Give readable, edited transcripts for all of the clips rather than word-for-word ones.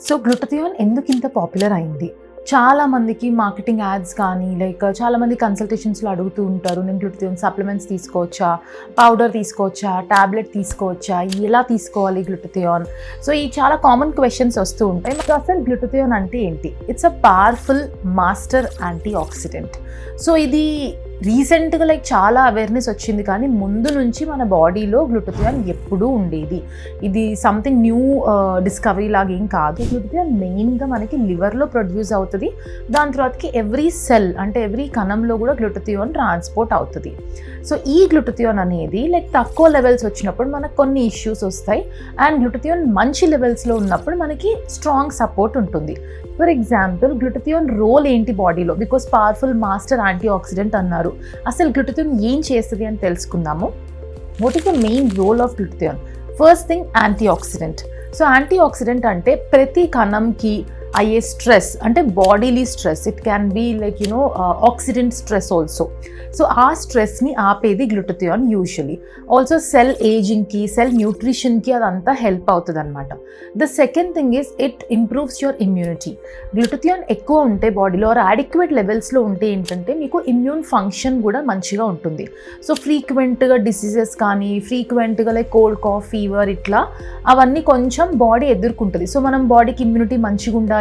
So గ్లూటథియోన్ ఎందుకు ఇంత popular అయింది? చాలా మందికి మార్కెటింగ్ యాడ్స్ కానీ చాలామంది కన్సల్టేషన్స్లో అడుగుతూ ఉంటారు, నేను గ్లూటథియోన్ సప్లిమెంట్స్ తీసుకోవచ్చా, పౌడర్ తీసుకోవచ్చా, ట్యాబ్లెట్ తీసుకోవచ్చా, ఎలా తీసుకోవాలి గ్లూటథియోన్? సో ఈ చాలా కామన్ క్వశ్చన్స్ వస్తూ ఉంటాయి. సో అసలు గ్లూటథియోన్ అంటే ఏంటి? It's a powerful master anti oxidant. So ఇది రీసెంట్గా చాలా అవేర్నెస్ వచ్చింది, కానీ ముందు నుంచి మన బాడీలో గ్లూటథియోన్ ఎప్పుడూ ఉండేది. ఇది సంథింగ్ న్యూ డిస్కవరీ లాగా ఏం కాదు. గ్లూటథియోన్ మెయిన్గా మనకి లివర్లో ప్రొడ్యూస్ అవుతుంది. దాని తర్వాతకి ఎవ్రీ సెల్ అంటే ఎవ్రీ కణంలో కూడా గ్లూటథియోన్ ట్రాన్స్పోర్ట్ అవుతుంది. సో ఈ గ్లూటథియోన్ అనేది తక్కువ లెవెల్స్ వచ్చినప్పుడు మనకు కొన్ని ఇష్యూస్ వస్తాయి, అండ్ గ్లూటథియోన్ మంచి లెవెల్స్లో ఉన్నప్పుడు మనకి స్ట్రాంగ్ సపోర్ట్ ఉంటుంది. ఫర్ ఎగ్జాంపుల్ గ్లూటథియోన్ రోల్ ఏంటి బాడీలో? Because powerful master anti oxidant అన్నారు. అసలు గ్లూటథియోన్ ఏం చేస్తుంది అని తెలుసుకుందాము. What is the main role of glutathione? First thing, anti oxidant. So anti oxidant అంటే ప్రతి కణంకి అయ్యే స్ట్రెస్, అంటే bodily stress, it can be oxidant stress also. So ఆ స్ట్రెస్ని ఆపేది గ్లూటథియోన్ యూజువలీ. ఆల్సో సెల్ ఏజింగ్కి, సెల్ న్యూట్రిషన్కి అదంతా హెల్ప్ అవుతుంది అనమాట. The second thing is it improves your immunity. గ్లూటథియోన్ ఎక్కువ ఉంటే బాడీలో ఆర్ అడిక్వేట్ లెవెల్స్లో ఉంటే ఏంటంటే మీకు ఇమ్యూన్ ఫంక్షన్ కూడా మంచిగా ఉంటుంది. సో ఫ్రీక్వెంట్గా డిసీజెస్ కానీ, ఫ్రీక్వెంట్గా కోల్డ్ కాఫ్, ఫీవర్ ఇట్లా అవన్నీ కొంచెం బాడీ ఎదుర్కొంటుంది. సో మనం బాడీకి ఇమ్యూనిటీ మంచిగా ఉండాలి,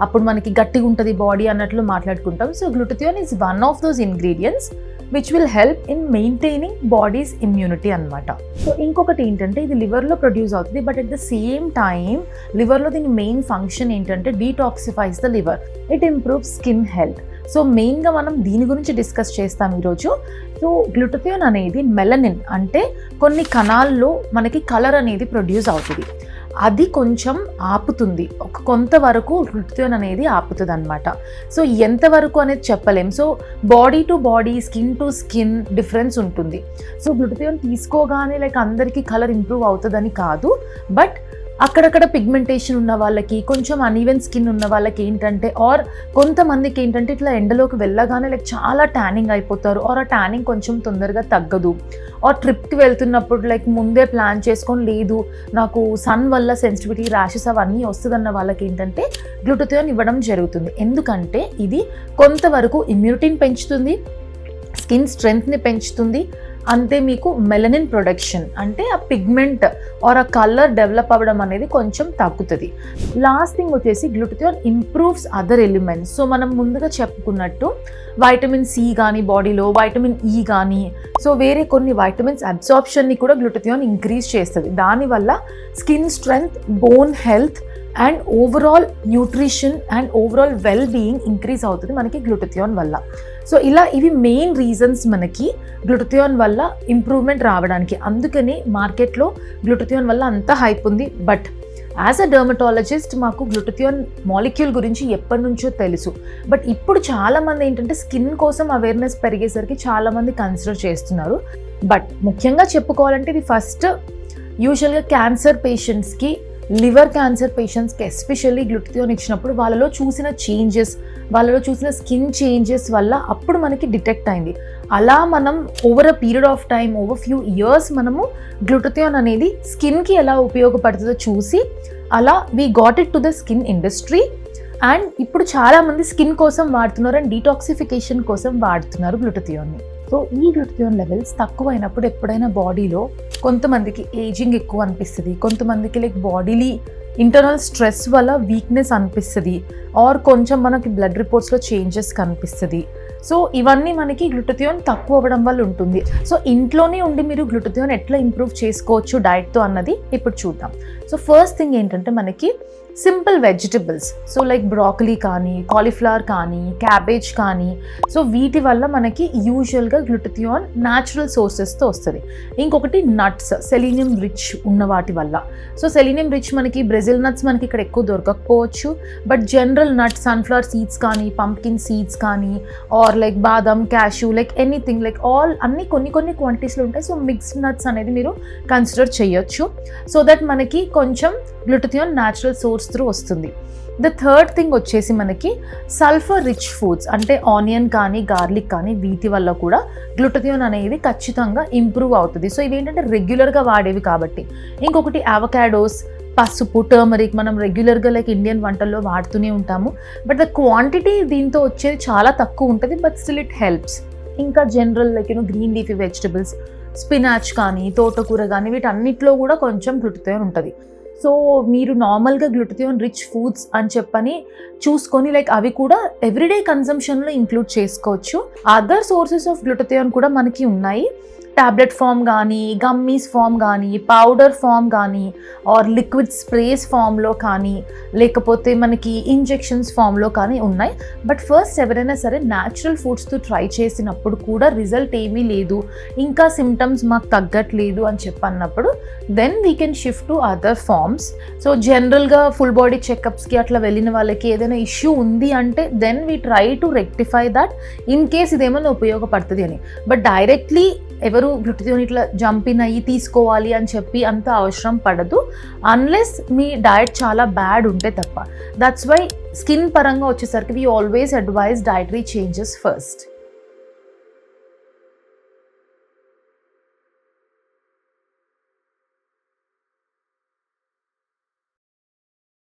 అప్పుడు మనకి గట్టిగా ఉంటుంది బాడీ అన్నట్లు మాట్లాడుకుంటాం. So glutathione is one of those ingredients which will help in maintaining body's immunity అనమాట. సో ఇంకొకటి ఏంటంటే ఇది లివర్లో ప్రొడ్యూస్ అవుతుంది, but at the same time లివర్లో దీని మెయిన్ ఫంక్షన్ ఏంటంటే detoxifies the liver. It improves skin health. So మెయిన్గా మనం దీని గురించి డిస్కస్ చేస్తాం ఈరోజు. సో గ్లూటథియోన్ అనేది మెలనిన్ అంటే కొన్ని కణాల్లో మనకి కలర్ అనేది ప్రొడ్యూస్ అవుతుంది, అది కొంచెం ఆపుతుంది. కొంతవరకు గ్లూటథియోన్ అనేది ఆపుతుంది అనమాట. సో ఎంతవరకు అనేది చెప్పలేం. So body to body, skin to skin difference ఉంటుంది. సో గ్లూటథియోన్ తీసుకోగానే అందరికీ కలర్ ఇంప్రూవ్ అవుతుందని కాదు, బట్ అక్కడక్కడ పిగ్మెంటేషన్ ఉన్న వాళ్ళకి, కొంచెం అన్ఈవెన్ స్కిన్ ఉన్న వాళ్ళకి ఏంటంటే, ఆర్ కొంతమందికి ఏంటంటే ఇట్లా ఎండలోకి వెళ్ళగానే చాలా ట్యానింగ్ అయిపోతారు, ఆర్ ఆ ట్యానింగ్ కొంచెం తొందరగా తగ్గదు, ఆర్ ట్రిప్కి వెళ్తున్నప్పుడు ముందే ప్లాన్ చేసుకొని లేదు నాకు సన్ వల్ల సెన్సిటివిటీ, ర్యాషెస్ అవన్నీ వస్తుందన్న వాళ్ళకి ఏంటంటే గ్లూటథియోన్ ఇవ్వడం జరుగుతుంది. ఎందుకంటే ఇది కొంతవరకు ఇమ్యూనిటీని పెంచుతుంది, స్కిన్ స్ట్రెంగ్త్ని పెంచుతుంది, అంతే మీకు మెలనిన్ ప్రొడక్షన్ అంటే ఆ పిగ్మెంట్ ఆర్ ఆ కలర్ డెవలప్ అవ్వడం అనేది కొంచెం తగ్గుతుంది. లాస్ట్ థింగ్ వచ్చేసి గ్లూటథియోన్ ఇంప్రూవ్స్ అదర్ ఎలిమెంట్స్. సో మనం ముందుగా చెప్పుకున్నట్టు వైటమిన్ సి కానీ బాడీలో, వైటమిన్ ఈ కానీ, సో వేరే కొన్ని వైటమిన్స్ అబ్సార్ప్షన్ని కూడా గ్లూటథియోన్ ఇంక్రీజ్ చేస్తుంది. దానివల్ల skin strength, bone health and overall nutrition and overall well being increase అవుతుంది మనకి గ్లూటథియోన్ వల్ల. సో ఇలా ఇవి మెయిన్ రీజన్స్ మనకి గ్లూటథియోన్ వల్ల ఇంప్రూవ్మెంట్ రావడానికి. అందుకని మార్కెట్లో గ్లూటథియోన్ వల్ల అంత హైప్ ఉంది. బట్ యాజ్ అ డర్మటాలజిస్ట్ మాకు గ్లూటథియోన్ మాలిక్యూల్ గురించి ఎప్పటి నుంచో తెలుసు, బట్ ఇప్పుడు చాలామంది ఏంటంటే స్కిన్ కోసం అవేర్నెస్ పెరిగేసరికి చాలామంది కన్సిడర్ చేస్తున్నారు. బట్ ముఖ్యంగా చెప్పుకోవాలంటే ఇది ఫస్ట్ యూజువల్గా క్యాన్సర్ పేషెంట్స్కి, లివర్ క్యాన్సర్ పేషెంట్స్కి ఎస్పెషల్లీ గ్లూటథియోన్ ఇచ్చినప్పుడు వాళ్ళలో చూసిన చేంజెస్, వాళ్ళలో చూసిన స్కిన్ చేంజెస్ వల్ల అప్పుడు మనకి డిటెక్ట్ అయింది. అలా మనం over a period of time, over few years మనము గ్లూటథియోన్ అనేది స్కిన్కి ఎలా ఉపయోగపడుతుందో చూసి అలా we got it to the skin industry. And ఇప్పుడు చాలామంది స్కిన్ కోసం వాడుతున్నారు అండ్ డీటాక్సిఫికేషన్ కోసం వాడుతున్నారు గ్లూటథియోన్ని. సో ఈ గ్లూటథియోన్ లెవెల్స్ తక్కువైనప్పుడు ఎప్పుడైనా బాడీలో కొంతమందికి ఏజింగ్ ఎక్కువ అనిపిస్తుంది, కొంతమందికి బాడీలీ ఇంటర్నల్ స్ట్రెస్ వల్ల వీక్నెస్ అనిపిస్తుంది, ఆర్ కొంచెం మనకి బ్లడ్ రిపోర్ట్స్లో చేంజెస్ కనిపిస్తుంది. సో ఇవన్నీ మనకి గ్లూటథియోన్ తక్కువ అవ్వడం వల్ల ఉంటుంది. సో ఇంట్లోనే ఉండి మీరు గ్లూటథియోన్ ఎట్లా ఇంప్రూవ్ చేసుకోవచ్చు డైట్తో అన్నది ఇప్పుడు చూద్దాం. సో ఫస్ట్ థింగ్ ఏంటంటే మనకి సింపుల్ వెజిటబుల్స్, సో బ్రాకలీ కానీ, కాలీఫ్లవర్ కానీ, క్యాబేజ్ కానీ, సో వీటి వల్ల మనకి యూజువల్గా గ్లూటథియోన్ న్యాచురల్ సోర్సెస్తో వస్తుంది. ఇంకొకటి నట్స్, సెలీనియం రిచ్ ఉన్న వాటి వల్ల. సో సెలీనియం రిచ్ మనకి బ్రెజిల్ నట్స్ మనకి ఇక్కడ ఎక్కువ దొరకకపోవచ్చు, but general nuts, sunflower seeds కానీ, పంప్కిన్ సీడ్స్ కానీ, ఆర్ బాదం, క్యాష్యూ, ఎనీథింగ్ ఆల్ అన్ని కొన్ని క్వాంటిటీస్లో ఉంటాయి. సో మిక్స్డ్ నట్స్ అనేది మీరు కన్సిడర్ చేయొచ్చు, సో దట్ మనకి కొంచెం గ్లూటథియోన్ న్యాచురల్ సోర్స్ త్రూ వస్తుంది. ద థర్డ్ థింగ్ వచ్చేసి మనకి సల్ఫర్ రిచ్ ఫుడ్స్ అంటే ఆనియన్ కానీ, గార్లిక్ కానీ, వీటి వల్ల కూడా గ్లూటథియోన్ అనేది ఖచ్చితంగా ఇంప్రూవ్ అవుతుంది. సో ఇవేంటంటే రెగ్యులర్గా వాడేవి కాబట్టి. ఇంకొకటి అవకాడోస్, పసుపు, టర్మరిక్ మనం రెగ్యులర్గా లైక్ ఇండియన్ వంటల్లో వాడుతూనే ఉంటాము. బట్ ద క్వాంటిటీ దీంతో వచ్చేది చాలా తక్కువ ఉంటుంది, బట్ స్టిల్ ఇట్ హెల్ప్స్. ఇంకా general like green leafy vegetables, spinach కానీ, తోటకూర కానీ, వీటన్నిటిలో కూడా కొంచెం గ్లూటథియోన్ ఉంటుంది. సో మీరు నార్మల్గా గ్లూటథియోన్ రిచ్ ఫుడ్స్ అని చెప్పని చూసుకొని లైక్ అవి కూడా ఎవ్రీడే కన్సంప్షన్లో ఇంక్లూడ్ చేసుకోవచ్చు. అదర్ సోర్సెస్ ఆఫ్ గ్లూటథియోన్ కూడా మనకి ఉన్నాయి. టాబ్లెట్ ఫామ్ కానీ, గమ్మీస్ ఫామ్ కానీ, పౌడర్ ఫామ్ కానీ, ఆర్ లిక్విడ్ స్ప్రేస్ ఫామ్లో కానీ, లేకపోతే మనకి ఇంజెక్షన్స్ ఫామ్లో కానీ ఉన్నాయి. బట్ ఫస్ట్ ఎవరైనా సరే న్యాచురల్ ఫుడ్స్తో ట్రై చేసినప్పుడు కూడా రిజల్ట్ ఏమీ లేదు, ఇంకా సిమ్టమ్స్ మాకు తగ్గట్లేదు అని చెప్పన్నప్పుడు then we can shift to other forms. So జనరల్గా ఫుల్ బాడీ చెకప్స్కి అట్లా వెళ్ళిన వాళ్ళకి ఏదైనా ఇష్యూ ఉంది అంటే then we try to rectify that in case ఇదేమైనా ఉపయోగపడుతుంది అని. బట్ డైరెక్ట్లీ ఎవరు గ్లూటథియోన్ ఇట్లా జంపిన్ అయ్యి తీసుకోవాలి అని చెప్పి అంత అవసరం పడదు, అన్లెస్ మీ డయట్ చాలా బ్యాడ్ ఉంటే తప్ప. దట్స్ వై స్కిన్ పరంగా వచ్చేసరికి we always advise dietary changes first.